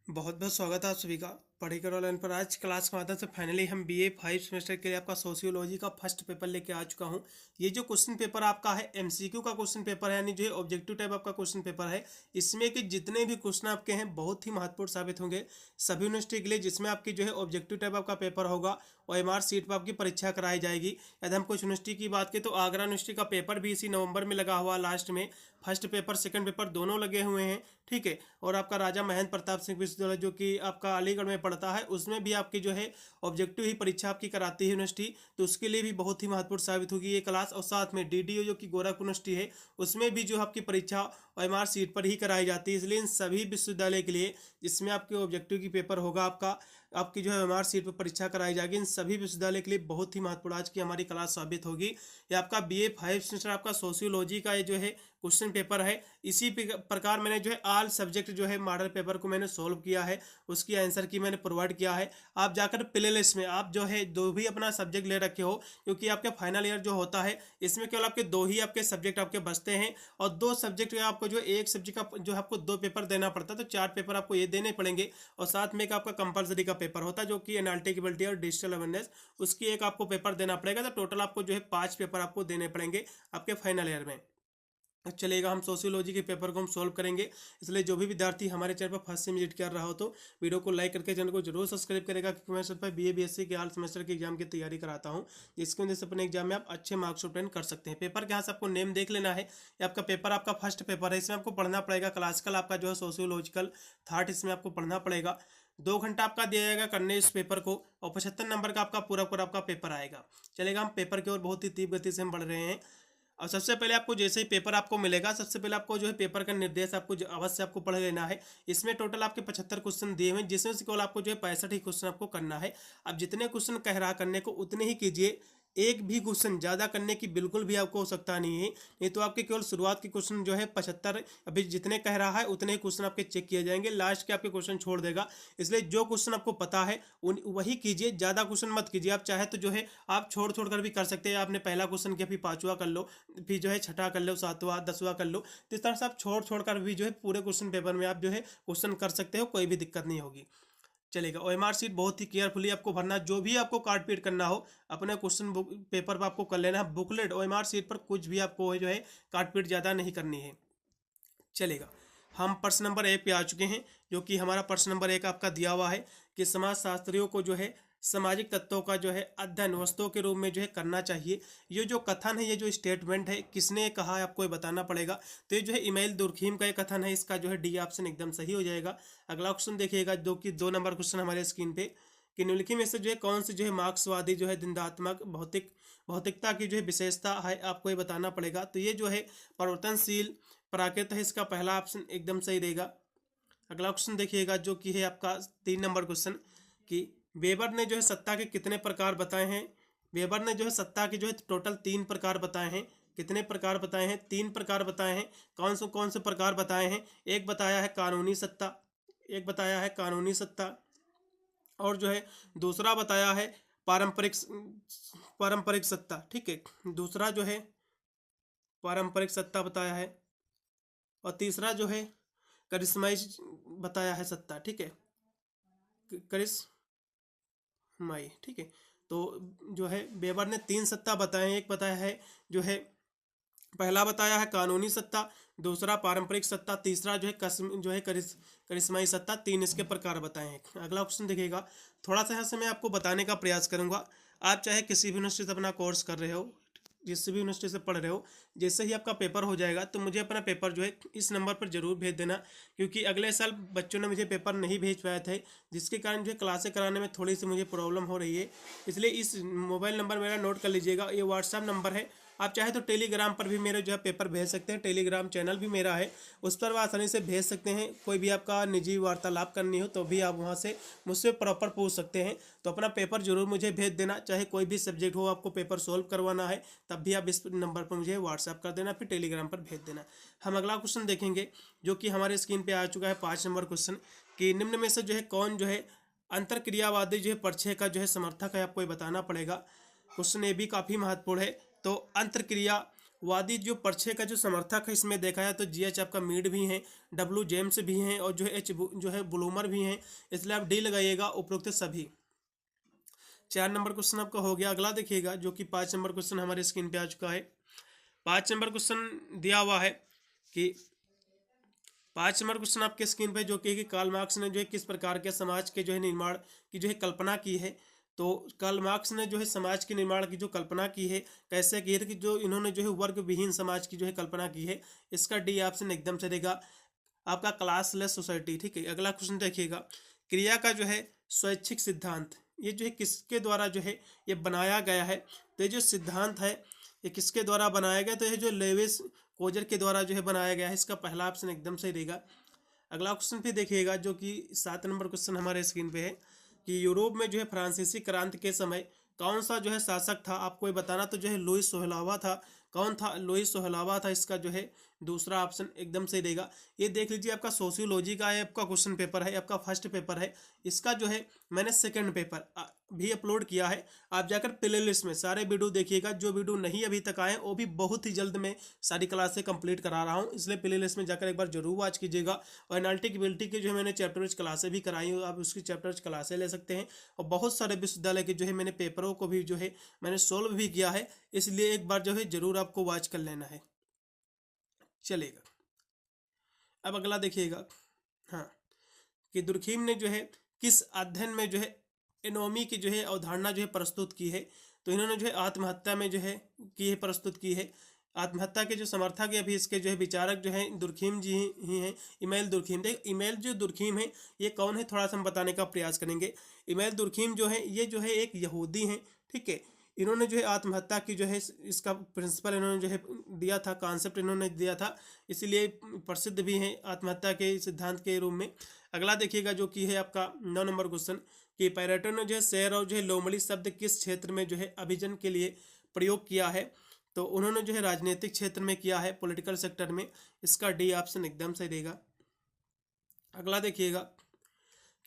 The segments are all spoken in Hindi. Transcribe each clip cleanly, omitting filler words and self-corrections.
बहुत बहुत स्वागत है आप सभी का पढ़ेकर ऑनलाइन पर। आज क्लास के माध्यम से फाइनली हम बीए 5 सेमेस्टर के लिए आपका सोशियोलॉजी का फर्स्ट पेपर लेके आ चुका हूं। ये जो क्वेश्चन पेपर आपका है एमसीक्यू का क्वेश्चन पेपर है, यानी जो है ऑब्जेक्टिव टाइप आपका क्वेश्चन पेपर है। इसमें कि जितने भी क्वेश्चन आपके हैं बहुत ही महत्वपूर्ण साबित होंगे सभी यूनिवर्सिटी के लिए, जिसमें आपकी जो है ऑब्जेक्टिव टाइप आपका पेपर होगा और एमआर सीट पर आपकी परीक्षा कराई जाएगी। यदि हम कुछ यूनिवर्सिटी की बात करें तो आगरा यूनिवर्सिटी का पेपर भी इसी नवंबर में लगा हुआ लास्ट में। फर्स्ट पेपर सेकंड पेपर दोनों लगे हुए हैं, ठीक है। और आपका राजा महेंद्र प्रताप सिंह विश्वविद्यालय जो कि आपका अलीगढ़ में पड़ता है, उसमें भी आपकी जो है ऑब्जेक्टिव ही परीक्षा आपकी कराती है यूनिवर्सिटी, तो उसके लिए भी बहुत ही महत्वपूर्ण साबित होगी ये क्लास। और साथ में डीडीयू जो कि गोरखपुर यूनिवर्सिटी है, उसमें भी जो आपकी परीक्षा ओएमआर सीट पर ही कराई जाती है। इसलिए इन सभी विश्वविद्यालय के लिए जिसमें आपके ऑब्जेक्टिव की पेपर होगा आपकी जो है ओएमआर सीट पर परीक्षा कराई जाएगी, इन सभी विश्वविद्यालय के लिए बहुत ही महत्वपूर्ण आज की हमारी क्लास साबित होगी। ये आपका बीए 5 सेमेस्टर आपका सोशियोलॉजी का ये जो है क्वेश्चन पेपर है। इसी प्रकार मैंने जो है ऑल सब्जेक्ट जो है मॉडल पेपर को मैंने सोल्व किया है, उसकी आंसर की मैंने प्रोवाइड किया है। आप जाकर प्ले लिस्ट में आप जो है दो भी अपना सब्जेक्ट ले रखे हो, क्योंकि आपके फाइनल ईयर जो होता है इसमें केवल आपके दो ही आपके सब्जेक्ट आपके बचते हैं। और दो सब्जेक्ट का आपको जो एक सब्जेक्ट का जो आपको दो पेपर देना पड़ता है, तो 4 पेपर आपको ये देने पड़ेंगे। और साथ में एक आपका कंपलसरी का पेपर होता है जो कि एनालिटिकेबिलिटी और डिजिटल अवेयरनेस, उसकी एक आपको पेपर देना पड़ेगा। तो टोटल आपको जो है 5 पेपर आपको देने पड़ेंगे आपके फाइनल ईयर में। चलेगा, हम सोशियोलॉजी के पेपर को हम सॉल्व करेंगे। इसलिए जो भी विद्यार्थी हमारे चैनल पर फर्स्ट से विजिट कर रहा हो तो वीडियो को लाइक करके चैनल को जरूर सब्सक्राइब करेगा, क्योंकि मैं सिर्फ बीए बीएससी के ऑल सेमेस्टर के एग्जाम की तैयारी कराता हूं, जिसकी वजह से अपने एग्जाम में आप अच्छे मार्क्स ऑब्टेन कर सकते हैं। पेपर के यहाँ से आपको नेम देख लेना है। ये आपका पेपर आपका फर्स्ट पेपर है, इसमें आपको पढ़ना पड़ेगा क्लासिकल आपका जो है सोशियोलॉजिकल थॉट, इसमें आपको पढ़ना पड़ेगा। 2 घंटा आपका दिया जाएगा करने इस पेपर को, और 75 नंबर का आपका पूरा पूरा आपका पेपर आएगा। चलेगा, हम पेपर की ओर बहुत ही तीव्र गति से हम बढ़ रहे हैं। और सबसे पहले आपको जैसे ही पेपर आपको मिलेगा, सबसे पहले आपको जो है पेपर का निर्देश आपको अवश्य आपको पढ़ लेना है। इसमें टोटल आपके 75 क्वेश्चन दिए हुए हैं, जिसमें से केवल आपको जो है 65 ही क्वेश्चन आपको करना है। अब जितने क्वेश्चन कह रहा करने को उतने ही कीजिए, एक भी क्वेश्चन ज़्यादा करने की बिल्कुल भी आपको आवश्यकता नहीं है। नहीं तो आपके केवल शुरुआत के क्वेश्चन जो है 75, अभी जितने कह रहा है उतने ही क्वेश्चन आपके चेक किए जाएंगे, लास्ट के आपके क्वेश्चन छोड़ देगा। इसलिए जो क्वेश्चन आपको पता है वही कीजिए, ज़्यादा क्वेश्चन मत कीजिए। आप चाहे तो जो है आप छोड़ छोड़ कर भी कर सकते हैं। आपने पहला क्वेश्चन किया फिर 5वां कर लो, फिर जो है 6ठा कर लो, 7वां 10वां कर लो। तो इस तरह से आप छोड़ छोड़ कर भी जो है पूरे क्वेश्चन पेपर में आप जो है क्वेश्चन कर सकते हो, कोई भी दिक्कत नहीं होगी। चलेगा, ओएमआर सीट बहुत ही केयरफुली आपको भरना। जो भी आपको काट पीट करना हो अपने क्वेश्चन बुक पेपर पर आपको कर लेना है। बुकलेट ओएमआर सीट पर कुछ भी आपको जो है काट पीट ज़्यादा नहीं करनी है। चलेगा, हम प्रश्न नंबर 1 पे आ चुके हैं, जो कि हमारा प्रश्न नंबर 1 आपका दिया हुआ है कि समाज शास्त्रियों को जो है सामाजिक तत्वों का जो है अध्ययन वस्तुओं के रूप में जो है करना चाहिए। ये जो कथन है, ये जो स्टेटमेंट है, किसने कहा है आपको ये बताना पड़ेगा। तो ये जो है इमेल दुर्खीम का ये कथन है, इसका जो है डी ऑप्शन एकदम सही हो जाएगा। अगला क्वेश्चन देखिएगा, जो कि 2 नंबर क्वेश्चन हमारे स्क्रीन पे, कि निम्नलिखित में से जो है कौन से जो है मार्क्सवादी जो है द्वंद्वात्मक भौतिकता की जो है विशेषता है, आपको ये बताना पड़ेगा। तो ये जो है परिवर्तनशील प्राकृत है, इसका पहला ऑप्शन एकदम सही रहेगा। अगला क्वेश्चन देखिएगा, जो कि है आपका 3 नंबर क्वेश्चन, कि वेबर ने जो है सत्ता के कितने प्रकार बताए हैं। वेबर ने जो है सत्ता के जो है टोटल 3 प्रकार बताए हैं। कितने प्रकार बताए हैं? 3 प्रकार बताए हैं। कौन से प्रकार बताए हैं? एक बताया है कानूनी सत्ता, एक बताया है कानूनी सत्ता, और जो है दूसरा बताया है पारंपरिक पारंपरिक सत्ता, ठीक है। दूसरा जो है पारंपरिक सत्ता बताया है, और तीसरा जो है करिश्माई बताया है सत्ता, ठीक है, करिश्माई, ठीक है। तो जो है वेबर ने 3 सत्ता बताए हैं। एक बताया है जो है, पहला बताया है कानूनी सत्ता, दूसरा पारंपरिक सत्ता, तीसरा जो है करिश्माई सत्ता। 3 इसके प्रकार बताए हैं। अगला क्वेश्चन देखिएगा, थोड़ा सा यहाँ से मैं आपको बताने का प्रयास करूंगा। आप चाहे किसी भी यूनिवर्सिटी से अपना कोर्स कर रहे हो, जिस भी यूनिवर्सिटी से पढ़ रहे हो, जैसे ही आपका पेपर हो जाएगा तो मुझे अपना पेपर जो है इस नंबर पर जरूर भेज देना, क्योंकि अगले साल बच्चों ने मुझे पेपर नहीं भेज पाए थे, जिसके कारण जो है क्लासें कराने में थोड़ी सी मुझे प्रॉब्लम हो रही है। इसलिए इस मोबाइल नंबर मेरा नोट कर लीजिएगा, ये व्हाट्सएप नंबर है। आप चाहे तो टेलीग्राम पर भी मेरे जो है पेपर भेज सकते हैं, टेलीग्राम चैनल भी मेरा है, उस पर आसानी से भेज सकते हैं। कोई भी आपका निजी वार्तालाप करनी हो तो भी आप वहाँ से मुझसे प्रॉपर पूछ सकते हैं। तो अपना पेपर जरूर मुझे भेज देना, चाहे कोई भी सब्जेक्ट हो, आपको पेपर सोल्व करवाना है तब भी आप इस नंबर पर मुझे व्हाट्सएप कर देना, फिर टेलीग्राम पर भेज देना। हम अगला क्वेश्चन देखेंगे, जो कि हमारे स्क्रीन पर आ चुका है 5 नंबर क्वेश्चन, कि निम्न में से जो है कौन जो है अंतरक्रियावादी जो है परिचय का जो है समर्थक है, आपको ये बताना पड़ेगा। क्वेश्चन ये भी काफ़ी महत्वपूर्ण है। तो अंतरक्रिया वादी जो पर्चे का जो समर्थक है इसमें देखा जाए तो GH आपका मीड भी हैं, W जेम्स भी हैं और जो है H जो है ब्लूमर भी हैं, इसलिए आप डी लगाइएगा उपरोक्त सभी। 4 नंबर क्वेश्चन आपका हो गया। अगला देखिएगा जो कि 5 नंबर क्वेश्चन हमारे स्क्रीन पे आ चुका है। 5 नंबर क्वेश्चन दिया हुआ है कि 5 नंबर क्वेश्चन आपके स्क्रीन पे जो कि कार्ल मार्क्स ने जो है किस प्रकार के समाज के जो है निर्माण की जो है कल्पना की है। तो कार्ल मार्क्स ने जो है समाज के निर्माण की जो कल्पना की है कैसे की है कि जो इन्होंने जो है वर्ग विहीन समाज की जो है कल्पना की है। इसका डी ऑप्शन एकदम से रहेगा आपका क्लासलेस सोसाइटी। ठीक है, अगला क्वेश्चन देखिएगा, क्रिया का जो है स्वैच्छिक सिद्धांत ये जो है किसके द्वारा जो है ये बनाया गया है। तो ये जो सिद्धांत है ये किसके द्वारा बनाया गया, तो ये जो लेविस कोजर के द्वारा जो है बनाया गया है। इसका पहला ऑप्शन एकदम सही रहेगा। अगला क्वेश्चन फिर देखिएगा जो कि 7 नंबर क्वेश्चन हमारे स्क्रीन पे है कि यूरोप में जो है फ्रांसीसी क्रांति के समय कौन सा जो है शासक था, आपको ये बताना। तो जो है लुइस सोहलावा था। कौन था? लुइस सोहलावा था। इसका जो है दूसरा ऑप्शन एकदम सही रहेगा। ये देख लीजिए आपका सोशियोलॉजी का है, आपका क्वेश्चन पेपर है, आपका फर्स्ट पेपर है। इसका जो है मैंने सेकंड पेपर भी अपलोड किया है। आप जाकर प्लेलिस्ट में सारे वीडियो देखिएगा। जो वीडियो नहीं अभी तक आए वो भी बहुत ही जल्द मैं सारी क्लासें कंप्लीट करा रहा हूँ, इसलिए प्लेलिस्ट में जाकर एक बार जरूर वॉच कीजिएगा। और एनालिटिकबिलिटी की जो है मैंने चैप्टर वाइज क्लासें भी कराई हूँ, आप उसकी चैप्टर वाइज क्लासें ले सकते हैं। और बहुत सारे विश्वविद्यालय के जो है मैंने पेपरों को भी जो है मैंने सोल्व भी किया है, इसलिए एक बार जो है जरूर आपको वॉच कर लेना है। चलेगा, अब अगला देखिएगा। हाँ, कि दुर्खीम ने जो है किस अध्ययन में जो है एनोमी की जो है अवधारणा जो है प्रस्तुत की है। तो इन्होंने जो है आत्महत्या में जो है की है प्रस्तुत की है। आत्महत्या के जो समर्थक है अभी इसके जो है विचारक जो है दुर्खीम जी ही हैं, इमैनुएल दुर्खीम। देख इमैनुएल जो दुर्खीम है ये कौन है, थोड़ा सा हम बताने का प्रयास करेंगे। इमैनुएल दुर्खीम जो है ये जो है एक यहूदी हैं। ठीक है, इन्होंने जो है आत्महत्या की जो है इसका प्रिंसिपल इन्होंने जो है दिया था, कॉन्सेप्ट इन्होंने दिया था, इसीलिए प्रसिद्ध भी हैं आत्महत्या के सिद्धांत के रूप में। अगला देखिएगा जो कि है आपका 9 नंबर क्वेश्चन कि पैरेटो ने जो है शेर और जो है लोमड़ी शब्द किस क्षेत्र में जो है अभिजन के लिए प्रयोग किया है। तो उन्होंने जो है राजनीतिक क्षेत्र में किया है, पॉलिटिकल सेक्टर में। इसका डी ऑप्शन एकदम सही रहेगा। अगला देखिएगा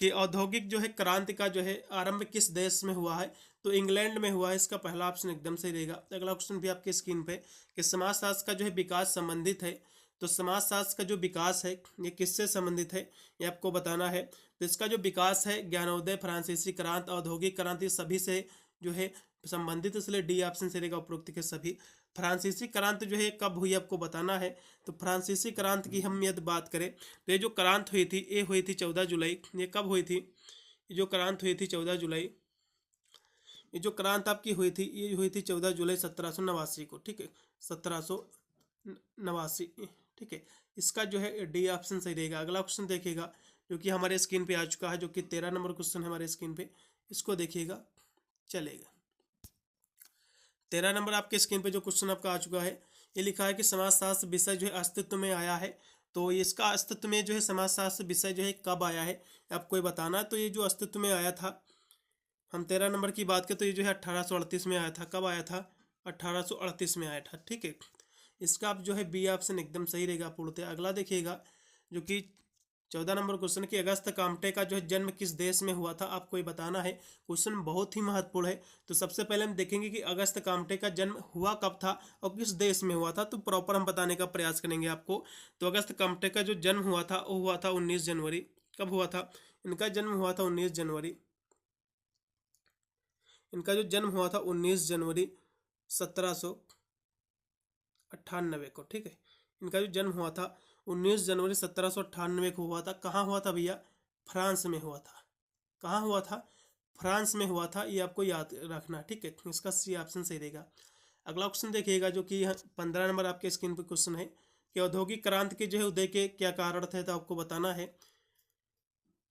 कि औद्योगिक जो है क्रांति का जो है आरंभ किस देश में हुआ है। तो इंग्लैंड में हुआ है। इसका पहला ऑप्शन एकदम सही रहेगा। अगला क्वेश्चन भी आपके स्क्रीन पे कि समाजशास्त्र का जो है विकास संबंधित है। तो समाजशास्त्र का जो विकास है ये किससे संबंधित है ये आपको बताना है। तो इसका जो विकास है ज्ञानोदय, फ्रांसीसी क्रांति, औद्योगिक क्रांति सभी से जो है संबंधित, इसलिए डी ऑप्शन से रहेगा उपरोक्त के सभी। फ्रांसीसी क्रांति जो है कब हुई आपको बताना है। तो फ्रांसीसी क्रांति की हम यदि बात करें तो ये जो क्रांति हुई थी ये हुई थी 14 जुलाई। ये कब हुई थी? ये जो क्रांति हुई थी 14 जुलाई, ये जो क्रांति आपकी हुई थी ये हुई थी 14 जुलाई 1789 को। ठीक है, 1789। ठीक है, इसका जो है डी ऑप्शन सही रहेगा। अगला क्वेश्चन देखिएगा जो कि हमारे स्क्रीन पे आ चुका है, जो कि 13 नंबर क्वेश्चन है हमारे स्क्रीन पे, इसको देखिएगा। चलेगा, 13 नंबर आपके स्क्रीन पे जो क्वेश्चन आपका आ चुका है ये लिखा है कि समाजशास्त्र विषय जो है अस्तित्व में आया है। तो इसका अस्तित्व में जो है समाजशास्त्र विषय जो है कब आया है आपको ये बताना है। तो ये जो अस्तित्व में आया था, हम 13 नंबर की बात करें तो ये जो है 1838 में आया था। कब आया था? 1838 में आया था। ठीक है, इसका आप जो है बी ऑप्शन एकदम सही रहेगा पूर्णतः। अगला देखिएगा जो कि 14 नंबर क्वेश्चन कि अगस्त काम्टे का जो है जन्म किस देश में हुआ था, आपको ये बताना है। क्वेश्चन बहुत ही महत्वपूर्ण है। तो सबसे पहले हम देखेंगे कि अगस्त काम्टे का जन्म हुआ कब था और किस देश में हुआ था। तो प्रॉपर हम बताने का प्रयास करेंगे आपको। तो अगस्त काम्टे का जो जन्म हुआ था वो हुआ था 19 जनवरी। कब हुआ था? इनका जन्म हुआ था 19 जनवरी। इनका जो जन्म हुआ था 19 जनवरी 1798 को। ठीक है, इनका जो जन्म हुआ था 19 जनवरी 1798 को हुआ था। कहाँ हुआ था भैया? फ्रांस में हुआ था। कहाँ हुआ था? फ्रांस में हुआ था, ये आपको याद रखना। ठीक है, इसका सी ऑप्शन सही रहेगा। अगला क्वेश्चन देखिएगा जो कि 15 नंबर आपके स्क्रीन पर क्वेश्चन है कि औद्योगिक क्रांति के जो है उदय के क्या कारण थे, तो आपको बताना है।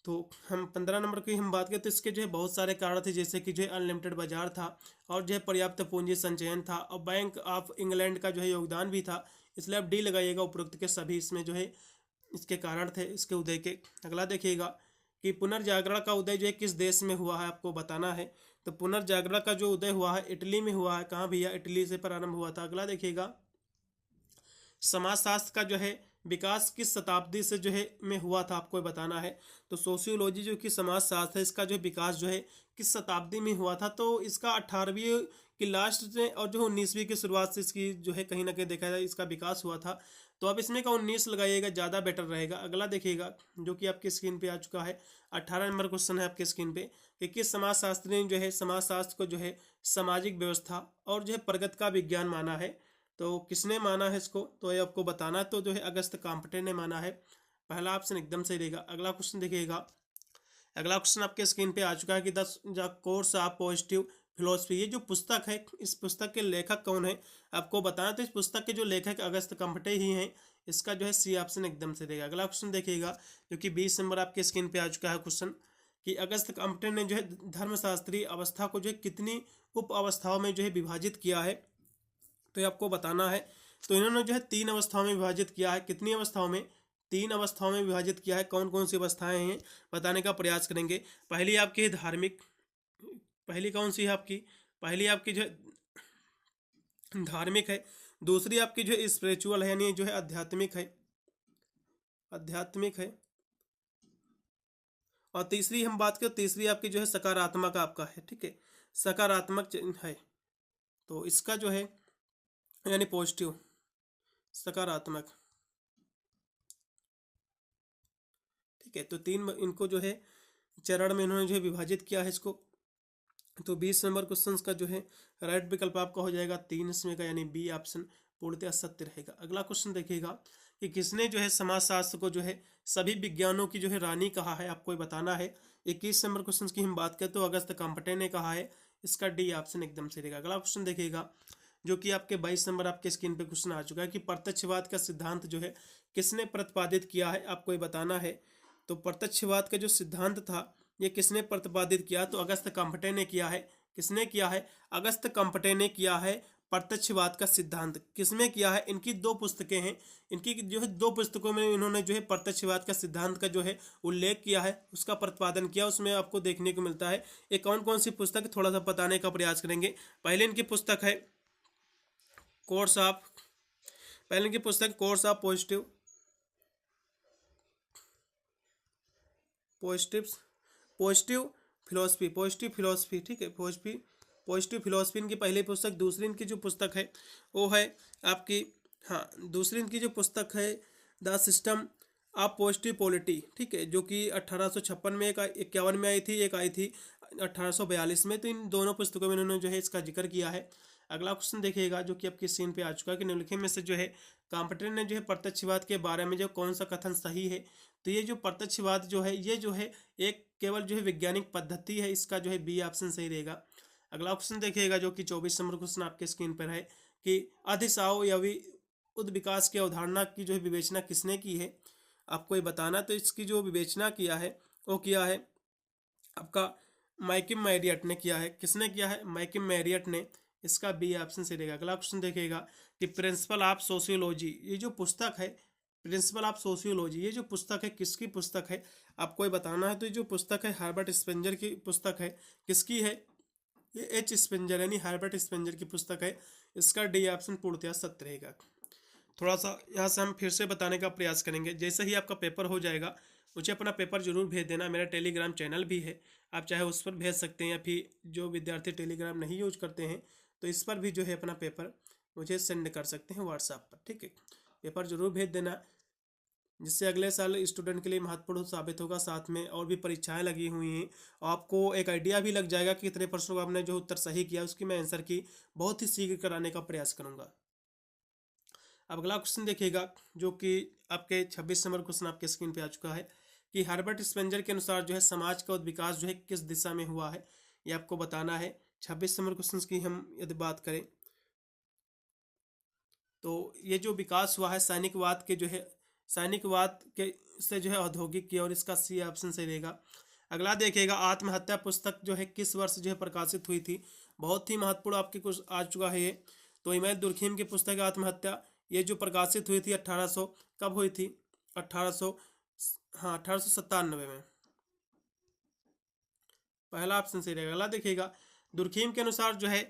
तो हम 15 नंबर की हम बात करें तो इसके जो है बहुत सारे कारण थे, जैसे कि जो है अनलिमिटेड बाजार था और जो है पर्याप्त पूंजी संचयन था और बैंक ऑफ इंग्लैंड का जो है योगदान भी था। इसलिए आप डी लगाइएगा उपरोक्त के सभी, इसमें जो है इसके कारण थे इसके उदय के। अगला देखिएगा कि पुनर्जागरण का उदय जो है किस देश में हुआ है, आपको बताना है। तो पुनर्जागरण का जो उदय हुआ है इटली में हुआ है। कहाँ भैया? इटली से प्रारंभ हुआ था। अगला देखिएगा समाजशास्त्र का जो है विकास किस शताब्दी से जो है में हुआ था, आपको बताना है। तो सोशियोलॉजी जो कि समाजशास्त्र है, इसका जो विकास जो है किस शताब्दी में हुआ था, तो इसका 18वीं की लास्ट में और जो 19वीं की शुरुआत से इसकी जो है कहीं ना कहीं देखा जाए इसका विकास हुआ था। तो अब इसमें का 19 लगाइएगा, ज़्यादा बेटर रहेगा। अगला देखिएगा जो कि आपकी स्क्रीन पे आ चुका है, 18 नंबर क्वेश्चन है आपके स्क्रीन पे कि किस समाजशास्त्री ने जो है समाजशास्त्र को जो है सामाजिक व्यवस्था और जो है प्रगति का विज्ञान माना है। तो किसने माना है इसको, तो ये आपको बताना है। तो जो है अगस्त काम्पटे ने माना है। पहला ऑप्शन एकदम सही रहेगा। अगला क्वेश्चन देखिएगा, अगला क्वेश्चन आपके स्क्रीन पे आ चुका है कि the course of positive philosophy, ये जो पुस्तक है इस पुस्तक के लेखक कौन है, आपको बताना। तो इस पुस्तक के जो लेखक अगस्त काम्पटे ही हैं। इसका जो है सी ऑप्शन एकदम से देगा। अगला क्वेश्चन देखिएगा जो कि 20 नंबर आपके स्क्रीन पे आ चुका है क्वेश्चन कि अगस्त काम्पटे ने जो है धर्मशास्त्रीय अवस्था को जो है कितनी उप अवस्थाओं में जो है विभाजित किया है, तो ये आपको बताना है। तो इन्होंने जो है 3 अवस्थाओं में विभाजित किया है। कितनी अवस्थाओं में, 3 अवस्थाओं में विभाजित किया है। कौन कौन सी अवस्थाएं हैं बताने का प्रयास करेंगे। पहली आपकी है धार्मिक, पहली कौन सी है आपकी, पहली आपकी जो है धार्मिक है। दूसरी आपकी जो है स्पिरिचुअल है, यानी जो है आध्यात्मिक है, आध्यात्मिक है। और तीसरी हम बात करें, तीसरी आपकी जो है सकारात्मक आपका है, ठीक है, सकारात्मक है। तो इसका जो है यानी पॉजिटिव, सकारात्मक, ठीक है। तो 3 इनको जो है चरण में इन्होंने जो है विभाजित किया है इसको। तो 20 नंबर क्वेश्चन का जो है राइट विकल्प आपका हो जाएगा 3 इसमें का, यानी बी ऑप्शन पूर्णतः सत्य रहेगा। अगला क्वेश्चन देखिएगा कि किसने जो है समाजशास्त्र को जो है सभी विज्ञानों की जो है रानी कहा है, आपको बताना है। 21 नंबर क्वेश्चन की हम बात करें तो अगस्त काम्पटे ने कहा है। इसका डी ऑप्शन एकदम सही रहेगा। अगला क्वेश्चन देखिएगा जो कि आपके 22 नंबर आपके स्क्रीन पे क्वेश्चन आ चुका है कि प्रत्यक्षवाद का सिद्धांत जो है किसने प्रतिपादित किया है, आपको ये बताना है। तो प्रत्यक्षवाद का जो सिद्धांत था ये किसने प्रतिपादित किया, तो अगस्त काम्पटे ने किया है। किसने किया है, अगस्त काम्पटे ने किया है। प्रत्यक्षवाद का सिद्धांत किसमें किया है, इनकी 2 पुस्तकें हैं। इनकी जो है 2 पुस्तकों में इन्होंने जो है प्रत्यक्षवाद का सिद्धांत का जो है उल्लेख किया है, उसका प्रतिपादन किया। उसमें आपको देखने को मिलता है ये कौन कौन सी पुस्तक, थोड़ा सा बताने का प्रयास करेंगे। पहले इनकी पुस्तक है कोर्स ऑफ, पहले इनकी पुस्तक course of positive positive positive philosophy, positive philosophy, ठीक है, पॉजिटिव फिलोसफी इनकी पहली पुस्तक। दूसरी इनकी जो पुस्तक है वो है आपकी, हाँ, दूसरी इनकी जो पुस्तक है the system of positive polity, ठीक है, जो कि 1856 में, एक 51 में आई थी, एक आई थी 1842 में। तो इन दोनों पुस्तकों में इन्होंने जो है इसका जिक्र किया है। अगला क्वेश्चन देखिएगा जो कि आपकी स्क्रीन पे आ चुका है कि निम्नलिखित में से जो है काम्पटे ने जो है प्रत्यक्षवाद के बारे में जो कौन सा कथन सही है। तो ये जो प्रत्यक्षवाद जो है ये जो है एक केवल जो है वैज्ञानिक पद्धति है, इसका जो है बी ऑप्शन सही रहेगा। अगला क्वेश्चन देखिएगा जो कि 24 नंबर क्वेश्चन आपके स्क्रीन पर है कि अधिसाव या उद विकास की अवधारणा की जो है विवेचना किसने की है, आपको ये बताना। तो इसकी जो विवेचना किया है वो किया है आपका माइकिम मैरियट ने किया है। किसने किया है, माइकिम मैरियट ने। इसका बी ऑप्शन से रहेगा। अगला क्वेश्चन देखिएगा कि प्रिंसिपल ऑफ सोशियोलॉजी, ये जो पुस्तक है प्रिंसिपल ऑफ सोशियोलॉजी, ये जो पुस्तक है किसकी पुस्तक है, आपको ये बताना है। तो ये जो पुस्तक है हर्बर्ट स्पेंजर की पुस्तक है। किसकी है, ये एच स्पेंजर यानी हर्बर्ट स्पेंजर की पुस्तक है। इसका डी ऑप्शन पूर्णतः सत्य रहेगा। थोड़ा सा यहाँ से हम फिर से बताने का प्रयास करेंगे। जैसे ही आपका पेपर हो जाएगा मुझे अपना पेपर जरूर भेज देना। मेरा टेलीग्राम चैनल भी है, आप चाहे उस पर भेज सकते हैं, या फिर जो विद्यार्थी टेलीग्राम नहीं यूज करते हैं तो इस पर भी जो है अपना पेपर मुझे सेंड कर सकते हैं व्हाट्सएप पर, ठीक है। पेपर जरूर भेज देना, जिससे अगले साल स्टूडेंट के लिए महत्वपूर्ण साबित होगा। साथ में और भी परीक्षाएं लगी हुई हैं, आपको एक आइडिया भी लग जाएगा कि कितने प्रश्नों को आपने जो उत्तर सही किया उसकी मैं आंसर की बहुत ही शीघ्र कराने का प्रयास करूंगा। अब अगला क्वेश्चन देखिएगा जो कि आपके 26 नंबर क्वेश्चन आपके स्क्रीन पे आ चुका है कि हर्बर्ट स्पेंजर के अनुसार जो है समाज का विकास जो है किस दिशा में हुआ है, ये आपको बताना है। 26 नंबर क्वेश्चन की हम यदि बात करें तो ये जो विकास हुआ है सैनिकवाद के जो है, सैनिकवाद के से जो है औद्योगिक की, और इसका सी ऑप्शन सही रहेगा। अगला देखिएगा आत्महत्या पुस्तक जो है किस वर्ष जो है प्रकाशित हुई थी, बहुत ही महत्वपूर्ण आपके कुछ आ चुका है ये। तो इमैद दुर्खीम की पुस्तक आत्महत्या, ये जो प्रकाशित हुई थी 1800, कब हुई थी, 1800, हाँ 1897 में। पहला ऑप्शन सही रहेगा। अगला देखिएगा दुर्खीम के अनुसार जो है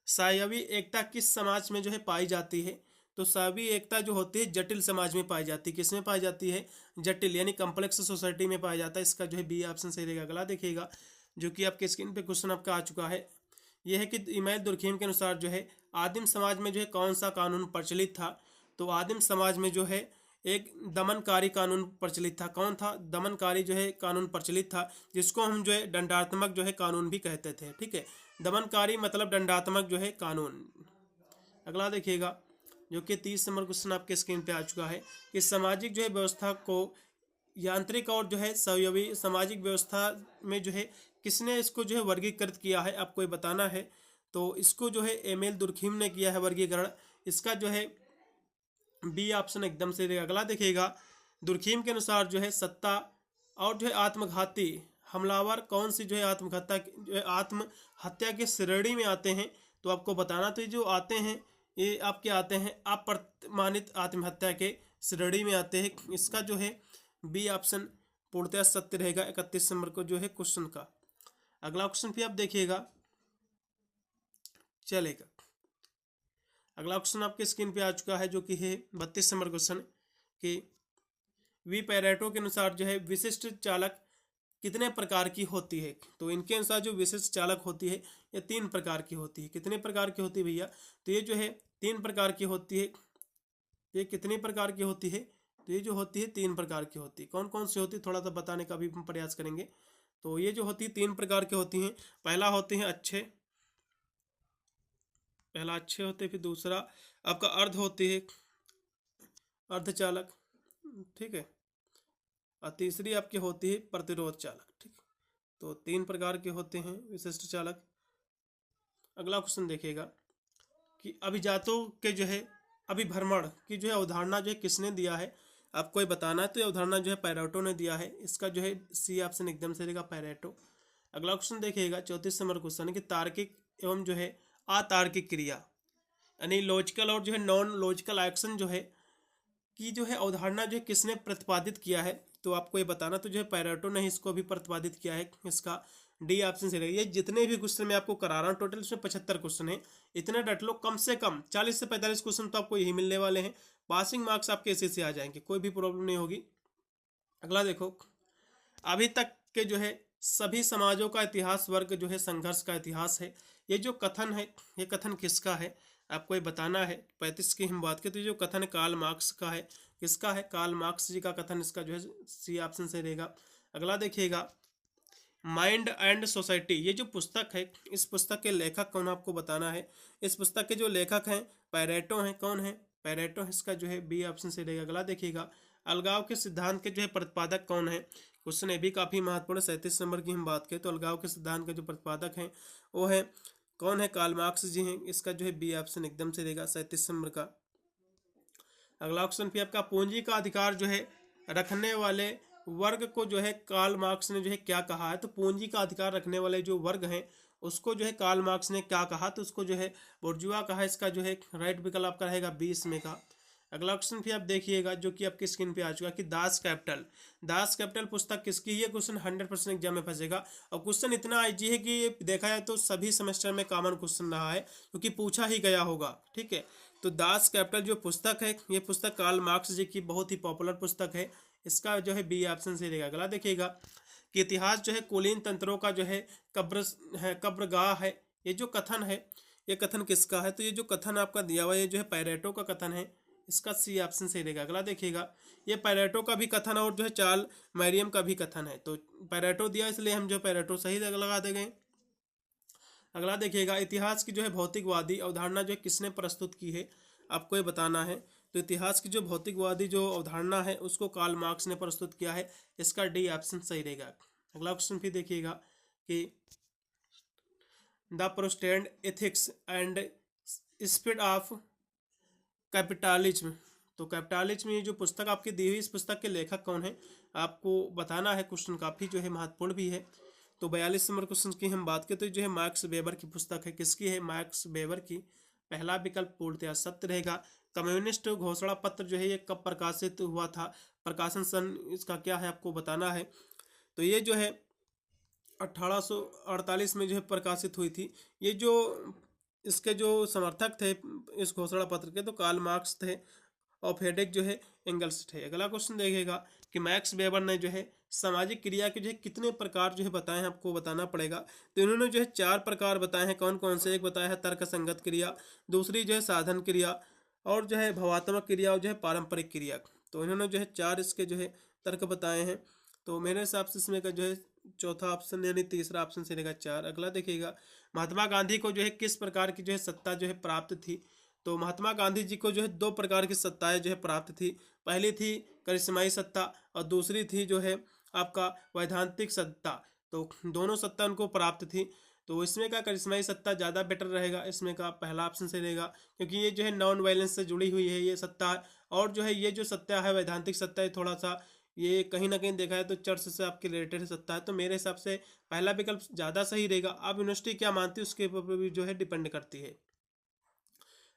सायवी एकता किस समाज में जो है पाई जाती है, तो सभी एकता जो होती है जटिल समाज में पाई जाती है। किसमें पाई जाती है? जटिल यानी कम्प्लेक्स सोसाइटी में पाया जाता है। इसका जो है बी ऑप्शन सही रहेगा। अगला देखिएगा जो कि आपके स्क्रीन पे क्वेश्चन आपका आ चुका है, यह है कि इमाम दुर्खीम के अनुसार जो है आदिम समाज में जो है कौन सा कानून प्रचलित था? तो आदिम समाज में जो है एक दमनकारी कानून प्रचलित था। कौन था? दमनकारी जो है कानून प्रचलित था, जिसको हम जो है दंडात्मक जो है कानून भी कहते थे। ठीक है, दमनकारी मतलब दंडात्मक जो है कानून। अगला देखिएगा जो कि 30 नंबर क्वेश्चन आपके स्क्रीन पे आ चुका है कि सामाजिक जो है व्यवस्था को यांत्रिक और जो है सवयवी सामाजिक व्यवस्था में जो है किसने इसको जो है वर्गीकृत किया है? आपको ये बताना है। तो इसको जो है एमिल दुर्खीम ने किया है वर्गीकरण। इसका जो है बी ऑप्शन एकदम से रहेगा। अगला देखिएगा दुर्खीम के अनुसार जो है सत्ता और जो है आत्मघाती हमलावर कौन सी जो है आत्महत्या के श्रेणी में आते हैं? तो आपको बताना, तो ये जो आते हैं ये आपके आते हैं अप्रमाणित आत्महत्या के श्रेणी में आते हैं। इसका जो है बी ऑप्शन पूर्णतः सत्य रहेगा 31 नंबर को जो है क्वेश्चन का। अगला क्वेश्चन भी आप देखिएगा चलेगा। अगला क्वेश्चन आपके स्क्रीन पे आ चुका है जो कि है 32 नंबर क्वेश्चन कि वी पैरेटो के अनुसार जो है विशिष्ट चालक कितने प्रकार की होती है? तो इनके अनुसार जो विशिष्ट चालक होती है ये 3 प्रकार की होती है। कितने प्रकार की होती है भैया? तो ये जो है 3 प्रकार की होती है। ये कितनी प्रकार की होती है? तो ये जो होती है 3 प्रकार की होती है। कौन कौन सी होती है थोड़ा सा बताने का भी हम प्रयास करेंगे। तो ये जो होती है 3 प्रकार की होती हैं। पहला होते हैं अच्छे, पहला अच्छे होते हैं, फिर दूसरा आपका अर्ध होती है अर्धचालक, ठीक है, और तीसरी आपकी होती है प्रतिरोध चालक। ठीक, तो 3 प्रकार के होते हैं विशिष्ट चालक। अगला क्वेश्चन देखिएगा कि अभिजातों के जो है अभिभ्रमण की जो है अवधारणा जो है किसने दिया है? आपको ये बताना है। तो ये अवधारणा जो है पैरेटो ने दिया है। इसका जो है सी ऑप्शन एकदम से रहेगा पैरेटो। अगला क्वेश्चन देखिएगा 34 नंबर क्वेश्चन है कि तार्किक एवं जो है अतार्किक क्रिया यानी लॉजिकल और जो है नॉन लॉजिकल एक्शन जो है की जो है अवधारणा जो है किसने प्रतिपादित किया है? तो आपको ये बताना, तो जो है पैरेटो ने इसको भी प्रतिपादित किया है। इसका डी ऑप्शन से रहेगा। ये जितने भी क्वेश्चन मैं आपको करा रहा हूँ टोटल इसमें 75 क्वेश्चन है। इतने डट लो, कम से कम 40 से 45 क्वेश्चन तो आपको यही मिलने वाले हैं। पासिंग मार्क्स आपके इसी से आ जाएंगे, कोई भी प्रॉब्लम नहीं होगी। अगला देखो, अभी तक के जो है सभी समाजों का इतिहास वर्ग जो है संघर्ष का इतिहास है। ये जो कथन है ये कथन किसका है? आपको ये बताना है। 35 की हम बात करें तो ये जो कथन कार्ल मार्क्स का है। किसका है? कार्ल मार्क्स जी का कथन। इसका जो है सी ऑप्शन से रहेगा। अगला देखिएगा माइंड एंड सोसाइटी, ये जो पुस्तक है इस पुस्तक के लेखक कौन आपको बताना है। इस पुस्तक के जो लेखक हैं पैरेटो हैं। कौन है? पैरेटो। इसका जो है बी ऑप्शन से रहेगा। अगला देखिएगा अलगाव के सिद्धांत के जो है प्रतिपादक कौन है? क्वेश्चन ये भी काफ़ी महत्वपूर्ण है। 37 नंबर की हम बात करें तो अलगाव के सिद्धांत के जो प्रतिपादक हैं वो है कौन है? कार्ल मार्क्स जी हैं। इसका जो है बी ऑप्शन एकदम से रहेगा 37 नंबर का। अगला ऑप्शन भी आपका पूंजी का अधिकार जो है रखने वाले वर्ग को जो है कार्ल मार्क्स ने जो है क्या कहा है? तो पूंजी का अधिकार रखने वाले जो वर्ग हैं उसको जो है कार्ल मार्क्स ने क्या कहा? तो उसको जो है बुर्जुआ कहा। इसका जो है राइट विकल्प आपका रहेगा 20 में का। अगला क्वेश्चन भी आप देखिएगा जो कि आपकी स्क्रीन पे आ चुका है कि दास कैपिटल। दास कैपिटल पुस्तक किसकी है? क्वेश्चन 100% एग्जाम में फंसेगा और क्वेश्चन इतना इजी है कि ये देखा जाए तो सभी सेमेस्टर में कॉमन क्वेश्चन रहा है क्योंकि पूछा ही गया होगा। ठीक है, तो दास कैपिटल जो पुस्तक है ये पुस्तक कार्ल मार्क्स जी की बहुत ही पॉपुलर पुस्तक है। इसका जो है बी ऑप्शन से रहेगा। अगला देखिएगा कि इतिहास जो है कुलीन तंत्रों का जो है कब्रगाह है। ये जो कथन है ये कथन किसका है? तो ये जो कथन आपका दिया हुआ ये जो है पैरेटो का कथन है। इसका सी ऑप्शन से रहेगा। अगला देखिएगा ये पैरेटो का भी कथन और जो है चार्ल्स मैरियम का भी कथन है। तो पैरेटो दिया इसलिए हम जो पैरेटो सही लगा देंगे। अगला देखिएगा इतिहास की जो है भौतिकवादी अवधारणा जो है किसने प्रस्तुत की है? आपको ये बताना है। तो इतिहास की जो भौतिकवादी जो अवधारणा है उसको कार्ल मार्क्स ने प्रस्तुत किया है। इसका डी ऑप्शन सही रहेगा। अगला क्वेश्चन भी देखिएगा कि the Protestant ethics and spirit of capitalism. तो कैपिटलिज्म ये जो पुस्तक आपकी दी हुई इस पुस्तक के लेखक कौन है? आपको बताना है। क्वेश्चन काफ़ी जो है महत्वपूर्ण भी है। तो 42 नंबर क्वेश्चन की हम बात करें तो जो है मार्क्स वेबर की पुस्तक है। किसकी है? मार्क्स वेबर की। पहला विकल्प पूर्णतः सत्य रहेगा। कम्युनिस्ट घोषणा पत्र जो है ये कब प्रकाशित हुआ था? प्रकाशन सन इसका क्या है आपको बताना है। तो ये जो है 1848 में जो है प्रकाशित हुई थी। ये जो इसके जो समर्थक थे इस घोषणा पत्र के, तो कार्ल मार्क्स थे और फ्रेडरिक जो है एंगल्स थे। अगला क्वेश्चन देखिएगा कि मैक्स वेबर ने जो है सामाजिक क्रिया के जो है कितने प्रकार जो है बताए हैं, आपको बताना पड़ेगा। तो इन्होंने जो है 4 प्रकार बताए हैं। कौन कौन से? एक बताया है तर्क संगत क्रिया, दूसरी जो है साधन क्रिया, और जो है भवात्मक क्रिया, और जो है पारंपरिक क्रिया। तो इन्होंने जो है 4 इसके जो है तर्क बताए हैं। तो मेरे हिसाब से इसमें का जो है चौथा ऑप्शन यानी तीसरा ऑप्शन से रहेगा 4। अगला देखिएगा महात्मा गांधी को जो है किस प्रकार की जो है सत्ता जो है प्राप्त थी? तो महात्मा गांधी जी को जो है 2 प्रकार की सत्ताएं जो है प्राप्त थी। पहली थी करिश्माई सत्ता और दूसरी थी जो है आपका वैधांतिक सत्ता। तो दोनों सत्ता उनको प्राप्त थी। तो इसमें का करिश्माई सत्ता ज़्यादा बेटर रहेगा, इसमें का पहला ऑप्शन से रहेगा, क्योंकि ये जो है नॉन वायलेंस से जुड़ी हुई है ये सत्ता। और जो है ये जो सत्ता है वैधांतिक सत्ता है, थोड़ा सा ये कहीं ना कहीं देखा है तो चर्च से आपके रिलेटेड सत्ता है। तो मेरे हिसाब से पहला विकल्प ज़्यादा सही रहेगा। अब यूनिवर्सिटी क्या मानती है उसके ऊपर भी जो है डिपेंड करती है।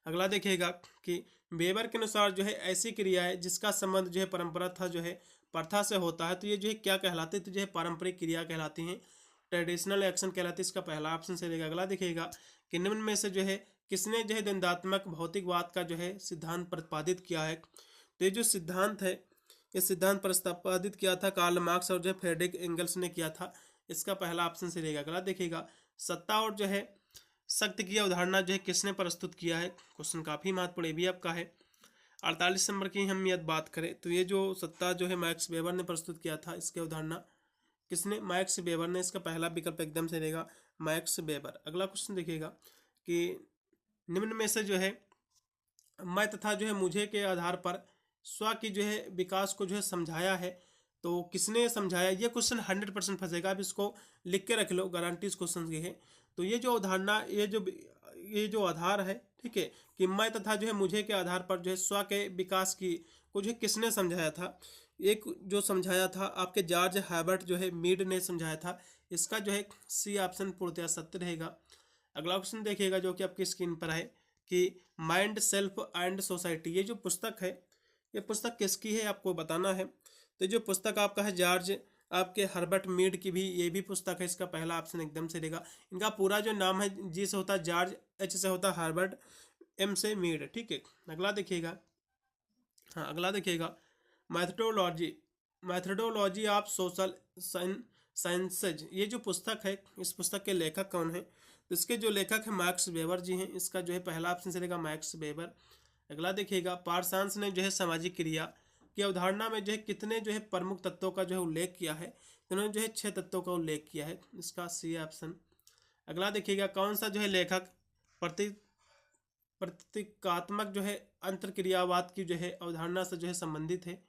अगला देखिएगा कि वेबर के अनुसार जो है ऐसी क्रिया है जिसका संबंध जो है परंपरा था जो है प्रथा से होता है, तो ये जो है क्या कहलाती है? तो जो है पारंपरिक क्रिया कहलाती हैं, ट्रेडिशनल एक्शन कहलाती है। इसका पहला ऑप्शन से रहेगा। अगला देखिएगा कि निम्न में से जो है किसने जो है द्वंद्वात्मक भौतिकवाद का जो है सिद्धांत प्रतिपादित किया है? तो ये जो सिद्धांत है ये सिद्धांत प्रतिपादित किया था कार्ल मार्क्स और जो है फ्रेडरिक एंगल्स ने किया था। इसका पहला ऑप्शन से रहेगा। अगला देखिएगा सत्ता और जो है सत्य की अवधारणा जो है किसने प्रस्तुत किया है? क्वेश्चन काफ़ी महत्वपूर्ण ये भी आपका है। 48 नंबर की हम यदि बात करें तो ये जो सत्ता जो है मैक्स वेबर ने प्रस्तुत किया था, इसकी अवधारणा किसने? मैक्स वेबर ने। इसका पहला विकल्प एकदम से रहेगा मैक्स वेबर। अगला क्वेश्चन देखिएगा कि निम्न में से जो है मैं तथा जो है मुझे के आधार पर स्व की जो है विकास को जो है समझाया है, तो किसने समझाया? ये क्वेश्चन 100% फंसेगा। आप इसको लिख के रख लो, गारंटी इस क्वेश्चन की है। तो ये जो अवधारणा ये जो आधार है, ठीक है, कि मैं तथा जो है मुझे के आधार पर जो है स्व के विकास की को जो है किसने समझाया था? एक जो समझाया था आपके जॉर्ज हर्बर्ट जो है मीड ने समझाया था। इसका जो है सी ऑप्शन पूर्णतः सत्य रहेगा। अगला क्वेश्चन देखिएगा जो कि आपकी स्क्रीन पर है कि माइंड सेल्फ एंड सोसाइटी, ये जो पुस्तक है ये पुस्तक किसकी है आपको बताना है। तो जो पुस्तक आपका है जॉर्ज आपके हर्बर्ट मीड की भी ये भी पुस्तक है। इसका पहला ऑप्शन एकदम से रहेगा। इनका पूरा जो नाम है जी से होता है जॉर्ज, एच से होता है हर्बर्ट, एम से मीड, ठीक है। अगला देखिएगा, हाँ अगला देखिएगा methodology methodology of social sciences, ये जो पुस्तक है इस पुस्तक के लेखक कौन है? तो इसके जो लेखक है मैक्स वेबर जी हैं। इसका जो है पहला ऑप्शन से रहेगा मैक्स वेबर। अगला देखिएगा पारसांस ने जो है सामाजिक क्रिया की अवधारणा में जो है कितने जो है प्रमुख तत्वों का जो है उल्लेख किया है? इन्होंने जो है 6 तत्वों का उल्लेख किया है। इसका सी ऑप्शन। अगला देखिएगा कौन सा जो है लेखक प्रति प्रतीकात्मक जो है अंतर्क्रियावाद की जो है अवधारणा से जो है संबंधित है?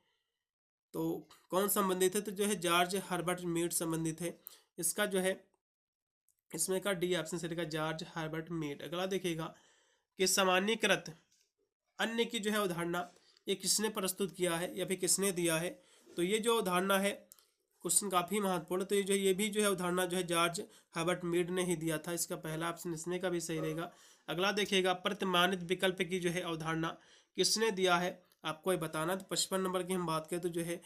तो कौन संबंधित है? तो जो है जॉर्ज हर्बर्ट मीड संबंधित है। इसका जो है इसमें का डी ऑप्शन से रहेगा जॉर्ज हर्बर्ट मीड। अगला देखिएगा कि सामान्यीकृत अन्य की जो है अवधारणा ये किसने प्रस्तुत किया है या फिर किसने दिया है? तो ये जो अवधारणा है क्वेश्चन काफ़ी महत्वपूर्ण। तो ये भी जो है अवधारणा जो है जॉर्ज हर्बर्ट मीड ने ही दिया था। इसका पहला ऑप्शन इसमें का भी सही रहेगा। अगला देखिएगा प्रतिमानित विकल्प की जो है अवधारणा किसने दिया है आपको ये बताना। तो 55 नंबर की हम बात करें तो जो है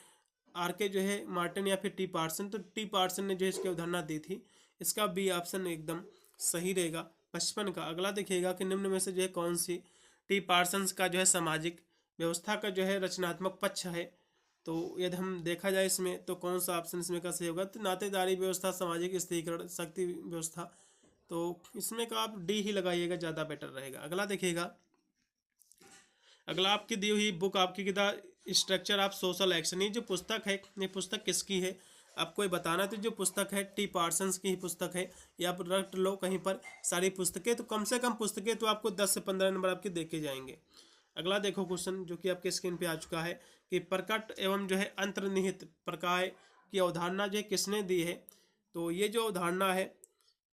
आर के जो है मार्टिन या फिर टी पार्सन, तो टी पार्सन ने जो है इसकी अवधारणा दी थी। इसका बी ऑप्शन एकदम सही रहेगा 55 का। अगला देखिएगा कि निम्न में से जो है कौन सी टी पार्सन्स का जो है सामाजिक व्यवस्था का जो है रचनात्मक पक्ष है? तो यदि हम देखा जाए इसमें तो कौन सा ऑप्शन इसमें का सही होगा? तो नातेदारी व्यवस्था, सामाजिक स्थिरीकरण, शक्ति व्यवस्था। तो इसमें का आप डी ही लगाइएगा, ज़्यादा बेटर रहेगा। अगला देखिएगा, अगला आपकी दी हुई बुक आपकी the structure of social action, ये जो पुस्तक है ये पुस्तक किसकी है आपको ये बताना। तो जो पुस्तक है टी पार्सन्स की ही पुस्तक है। ये आप रट लो कहीं पर सारी पुस्तकें, तो कम से कम पुस्तकें तो आपको 10 से 15 नंबर आपके देखे जाएंगे। अगला देखो क्वेश्चन जो कि आपके स्क्रीन पे आ चुका है कि प्रकट एवं जो है अंतर्निहित प्रकाय की अवधारणा जो है किसने दी है? तो ये जो अवधारणा है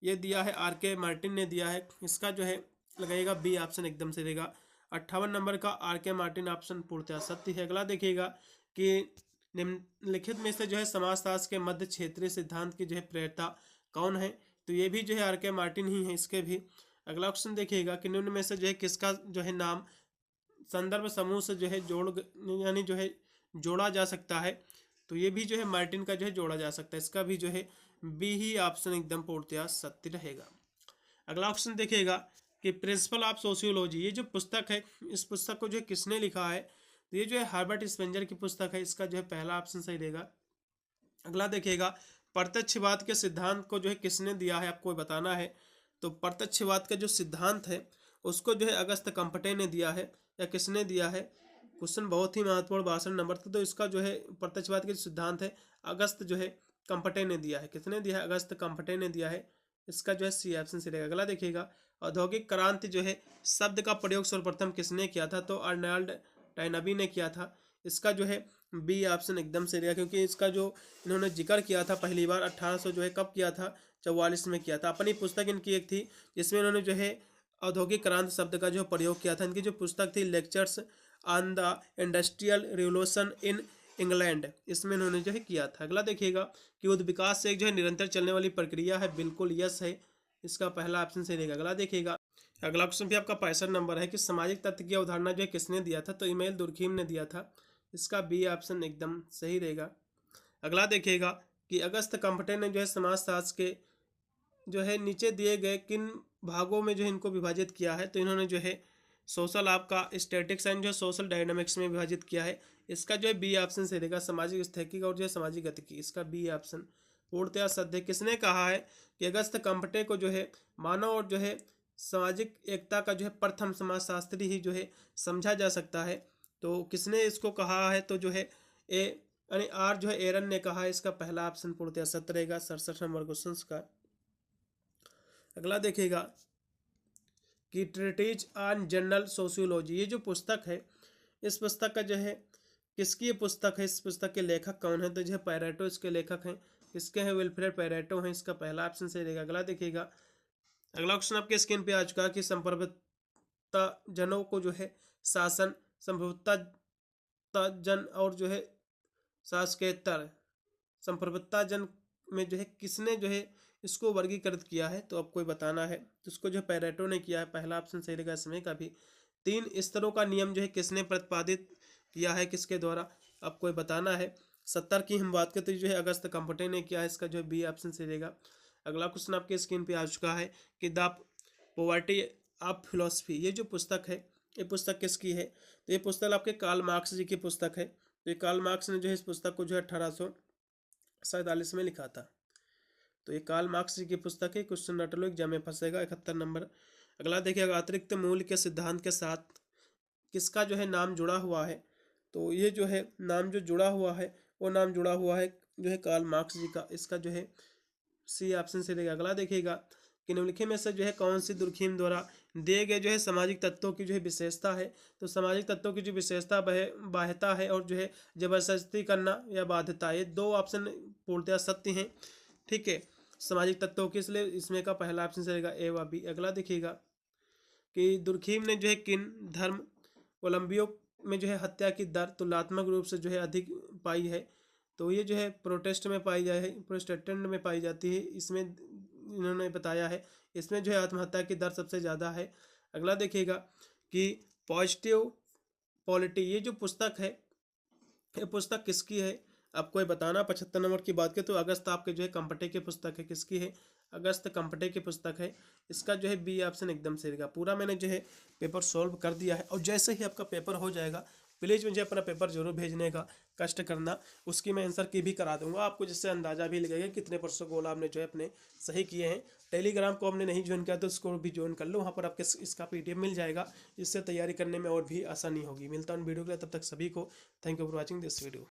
ये दिया है आर के मार्टिन ने दिया है। इसका जो है लगाइएगा बी ऑप्शन एकदम से रहेगा। 58 नंबर का आर के मार्टिन ऑप्शन पूर्णतः सत्य है। अगला देखिएगा कि निम्नलिखित में से जो है समाजशास्त्र के मध्य क्षेत्रीय सिद्धांत की जो है प्रेरता कौन है? तो ये भी जो है आर के मार्टिन ही है इसके भी। अगला क्वेश्चन देखिएगा कि निम्न में से जो है किसका जो है नाम संदर्भ समूह से जो है यानी जो है जोड़ा जा सकता है? तो ये भी जो है मार्टिन का जो है जोड़ा जा सकता है। इसका भी जो है बी ही ऑप्शन एकदम पूर्णतः सत्य रहेगा। अगला ऑप्शन देखिएगा कि प्रिंसिपल ऑफ सोशियोलॉजी, ये जो पुस्तक है, इस पुस्तक को जो है किसने लिखा है, तो ये जो है हर्बर्ट स्पेंजर की पुस्तक है। इसका जो है पहला ऑप्शन सही रहेगा। अगला देखिएगा, प्रत्यक्षवाद के सिद्धांत को जो है किसने दिया है, आपको बताना है। तो प्रत्यक्षवाद का जो सिद्धांत है उसको जो है अगस्त कंपटे ने दिया है, या किसने दिया है। क्वेश्चन बहुत ही महत्वपूर्ण, 62 नंबर था। तो इसका जो है प्रत्यक्षवाद के सिद्धांत है अगस्त जो है कंपटे ने दिया है। किसने दिया है, अगस्त कंपटे ने दिया है। इसका जो है सी ऑप्शन से रहेगा। अगला देखिएगा, औद्योगिक क्रांति जो है शब्द का प्रयोग सर्वप्रथम किसने किया था, तो अर्नल्ड टाइनबी ने किया था। इसका जो है बी ऑप्शन एकदम से रहेगा, क्योंकि इसका जो इन्होंने जिक्र किया था पहली बार 1800 जो है कब किया था, 44 में किया था। अपनी पुस्तक इनकी एक थी जिसमें इन्होंने जो है औद्योगिक क्रांति शब्द का जो प्रयोग किया था। इनकी जो पुस्तक थी lectures on the industrial revolution in England, इसमें इन्होंने जो है किया था। अगला देखिएगा कि उद्योग विकास से एक जो है निरंतर चलने वाली प्रक्रिया है, बिल्कुल यस है। इसका पहला ऑप्शन सही रहेगा। अगला देखिएगा, अगला क्वेश्चन भी आपका 65 नंबर है कि सामाजिक तत्व की अवधारणा जो है किसने दिया था, तो इमेल दुर्खीम ने दिया था। इसका बी ऑप्शन एकदम सही रहेगा। अगला देखिएगा कि अगस्त कंपटे ने जो है समाजशास्त्र के जो है नीचे दिए गए किन भागों में जो है इनको विभाजित किया है, तो इन्होंने जो है सोशल आपका स्टैटिक्स एंड जो है सोशल डायनामिक्स में विभाजित किया है। इसका जो है बी ऑप्शन से रहेगा, सामाजिक स्थैतिकी और जो है सामाजिक गतिकी। इसका बी ऑप्शन पूर्णतया सत्य। किसने कहा है कि अगस्त कंपटे को जो है मानव और जो है सामाजिक एकता का जो है प्रथम समाजशास्त्री ही जो है समझा जा सकता है, तो किसने इसको कहा है, तो जो है ए यानी आर जो है एरन ने कहा है। इसका पहला ऑप्शन पूर्णतया सत्य रहेगा 67 नंबर क्वेश्चन का। अगला देखिएगा कि ट्रीटीज ऑन जनरल सोशियोलॉजी, ये जो पुस्तक है इस पुस्तक का जो है किसकी ये पुस्तक है, इस पुस्तक के लेखक कौन है, तो जो है पैरेटो इसके लेखक हैं। किसके हैं, विल्फ्रेड पैरेटो हैं। इसका पहला ऑप्शन सही रहेगा। अगला देखिएगा, अगला क्वेश्चन आपके स्क्रीन पे आ चुका है कि संप्रभुता जनों को जो है शासन, संप्रभुता जन और जो है शासकेतर, संप्रभुता जन में जो है किसने जो है इसको वर्गीकृत किया है, तो आपको बताना है। तो इसको जो पैरेटो ने किया है। पहला ऑप्शन सही रहेगा इसमें का भी। 3 स्तरों का नियम जो है किसने प्रतिपादित किया है, किसके द्वारा, आपको बताना है। 70 की हम बात करते जो है अगस्त कंपटे ने किया है। इसका जो है बी ऑप्शन सही रहेगा। अगला क्वेश्चन आपके स्क्रीन पे आ चुका है कि द पॉवर्टी ऑफ फिलोसफी, ये जो पुस्तक है ये पुस्तक किसकी है, तो ये पुस्तक आपके कार्ल मार्क्स जी की पुस्तक है। तो ये कार्ल मार्क्स ने जो है इस पुस्तक को जो है 1847 में लिखा था। तो ये कार्ल मार्क्स जी की पुस्तक है। क्वेश्चन रट लो, एग्जाम में फंसेगा। 71 नंबर। अगला देखिएगा, अतिरिक्त मूल्य के सिद्धांत के साथ किसका जो है नाम जुड़ा हुआ है, तो ये जो है नाम जो जुड़ा हुआ है वो नाम जुड़ा हुआ है जो है कार्ल मार्क्स जी का। इसका जो है सी ऑप्शन से रहेगा। अगला देखिएगा कि निम्नलिखित में से जो है कौन सी दुर्खीम द्वारा दिए गए जो है सामाजिक तत्वों की जो है विशेषता है, तो सामाजिक तत्वों की जो विशेषता बाह्यता है और जो है जबरदस्ती करना या बाध्यता, ये 2 ऑप्शन पूर्णतया सत्य हैं। ठीक है, सामाजिक तत्वों की, इसलिए इसमें का पहला ऑप्शन से रहेगा ए व बी। अगला देखिएगा कि दुर्खीम ने जो है किन धर्म कोलंबियो में जो है हत्या की दर तुलनात्मक रूप से जो है अधिक पाई है, तो ये जो है प्रोटेस्टेंट में पाई जाती है। इसमें इन्होंने बताया है इसमें जो है आत्महत्या की दर सबसे ज़्यादा है। अगला देखिएगा कि पॉजिटिव पॉलिटी, ये जो पुस्तक है ये पुस्तक किसकी है, आपको ये बताना। 75 नंबर की बात करें तो अगस्त आपके जो है कंपटे की पुस्तक है। किसकी है, अगस्त कंपटे की पुस्तक है। इसका जो है बी ऑप्शन एकदम सही रहेगा। पूरा मैंने जो है पेपर सॉल्व कर दिया है, और जैसे ही आपका पेपर हो जाएगा प्लीज़ मुझे अपना पेपर जरूर भेजने का कष्ट करना। उसकी मैं आंसर की भी करा दूंगा आपको, जिससे अंदाज़ा भी लगेगा कितने % गोल आपने जो है अपने सही किए हैं। टेलीग्राम को आपने नहीं ज्वाइन किया तो उसको भी ज्वाइन कर लो, वहाँ पर आपके इसका PDF मिल जाएगा, इससे तैयारी करने में और भी आसानी होगी। मिलता हूँ वीडियो के लिए, तब तक सभी को thank you for watching this video.